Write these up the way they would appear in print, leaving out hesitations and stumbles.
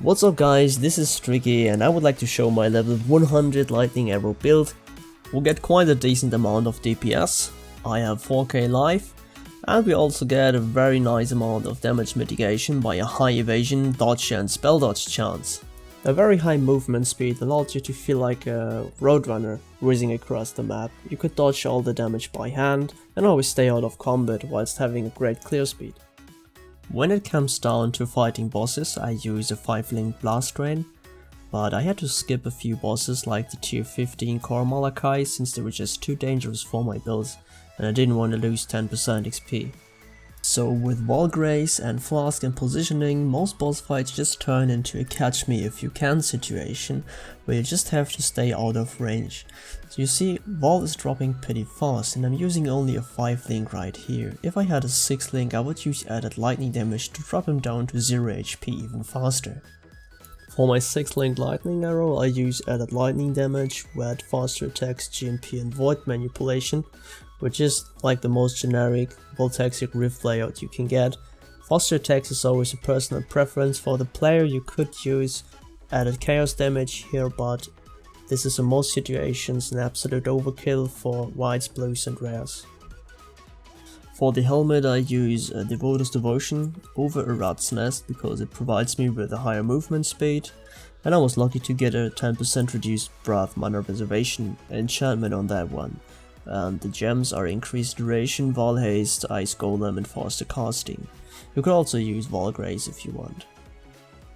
What's up guys, this is Tricky and I would like to show my level 100 lightning arrow build. We'll get quite a decent amount of DPS, I have 4k life, and we also get a very nice amount of damage mitigation by a high evasion, dodge and spell dodge chance. A very high movement speed allows you to feel like a roadrunner whizzing across the map. You could dodge all the damage by hand and always stay out of combat whilst having a great clear speed. When it comes down to fighting bosses, I use a 5-link blast rain, but I had to skip a few bosses like the tier 15 core Malachi since they were just too dangerous for my builds and I didn't want to lose 10% XP. So with wall grace and flask and positioning, most boss fights just turn into a catch me if you can situation where you just have to stay out of range. So you see, wall is dropping pretty fast and I'm using only a 5-link right here. If I had a 6-link I would use added lightning damage to drop him down to 0 HP even faster. For my 6-link lightning arrow I use added lightning damage, add faster attacks, GMP and void manipulation, which is like the most generic Voltaxic Rift layout you can get. Faster attacks is always a personal preference. For the player you could use added chaos damage here, but this is in most situations an absolute overkill for whites, blues and rares. For the helmet I use a Devoter's Devotion over a Rat's Nest because it provides me with a higher movement speed, and I was lucky to get a 10% reduced Wrath mana preservation enchantment on that one. And the gems are increased duration, Val Haste, Ice Golem and faster casting. You could also use Val Grace if you want.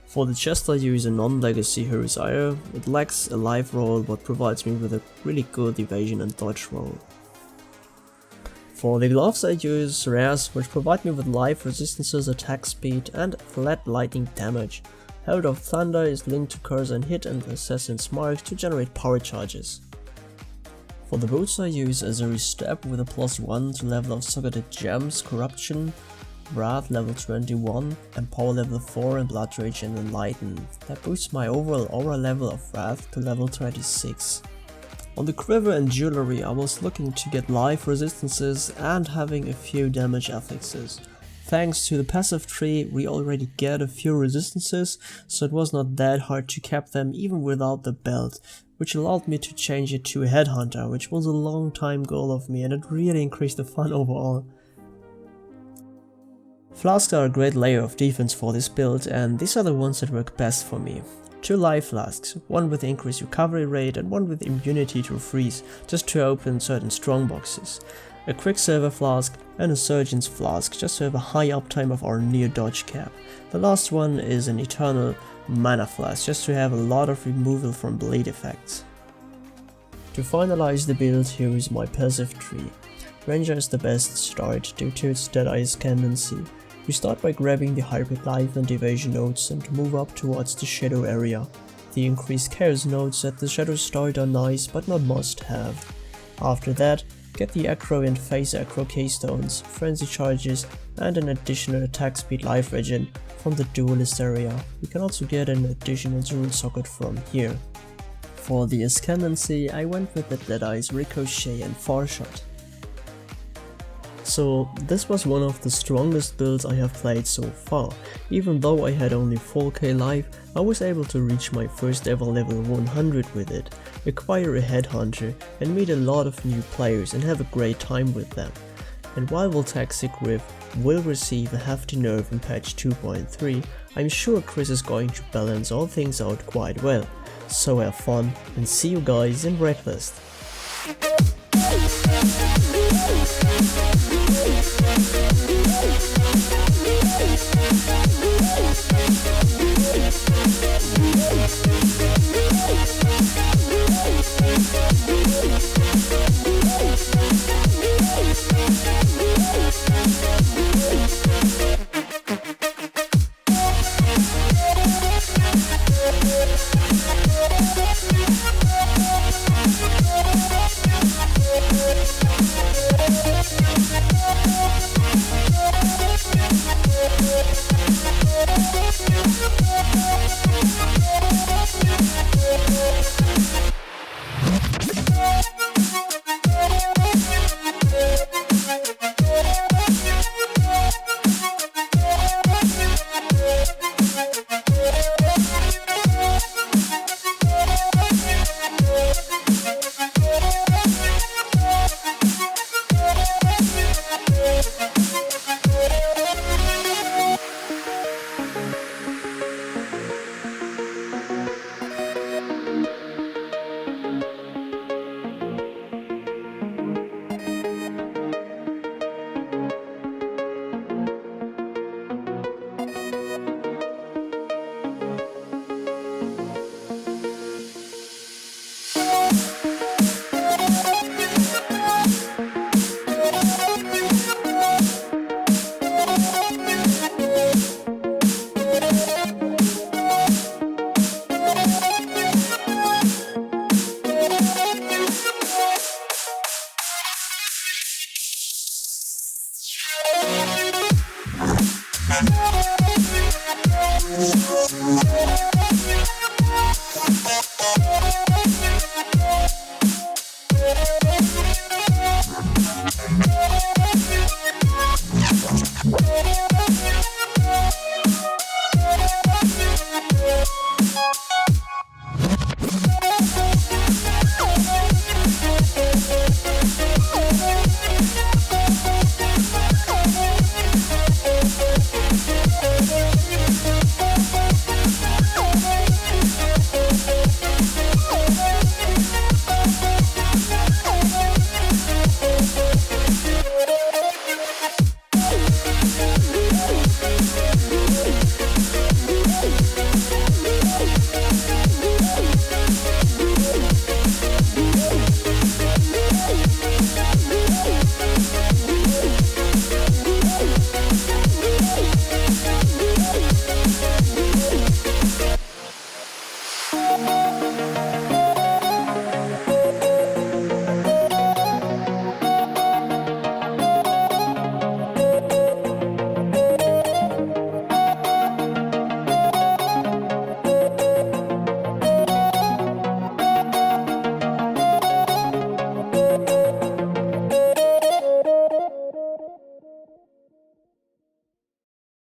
For the chest I use a non-legacy Hero's Ire. It lacks a life roll but provides me with a really good evasion and dodge roll. For the gloves I use rares which provide me with life resistances, attack speed and flat lightning damage. Herald of Thunder is linked to Curse and Hit and Assassin's Mark to generate power charges. For the boots I use Azuri Step with a +1 to level of Socketed Gems, Corruption, Wrath level 21 and Power level 4 and Blood Rage and Enlighten. That boosts my overall aura level of Wrath to level 26. On the quiver and jewelry I was looking to get life resistances and having a few damage affixes. Thanks to the passive tree we already get a few resistances, so it was not that hard to cap them even without the belt, which allowed me to change it to a headhunter, which was a long time goal of me and it really increased the fun overall. Flasks are a great layer of defense for this build and these are the ones that work best for me. 2 life flasks, one with increased recovery rate and one with immunity to freeze, just to open certain strong boxes. A Quicksilver flask and a Surgeon's flask, just to have a high uptime of our near dodge cap. The last one is an Eternal Mana flask, just to have a lot of removal from blade effects. To finalize the build, here is my passive tree. Ranger is the best start due to its Deadeye Ascendency. We start by grabbing the Hybrid Life and Evasion nodes and move up towards the Shadow area. The increased Chaos nodes at the Shadow start are nice but not must have. After that, get the Acro and Phase Acro Keystones, Frenzy Charges and an additional attack speed life regen from the Duelist area. You can also get an additional Zerul socket from here. For the Ascendency I went with the Deadeye's Ricochet and Farshot. So this was one of the strongest builds I have played so far. Even though I had only 4k life, I was able to reach my first ever level 100 with it, acquire a headhunter and meet a lot of new players and have a great time with them. And while Voltaxic Rift will receive a hefty nerf in patch 2.3, I'm sure Chris is going to balance all things out quite well. So have fun and see you guys in Wraeclast. We'll be right back.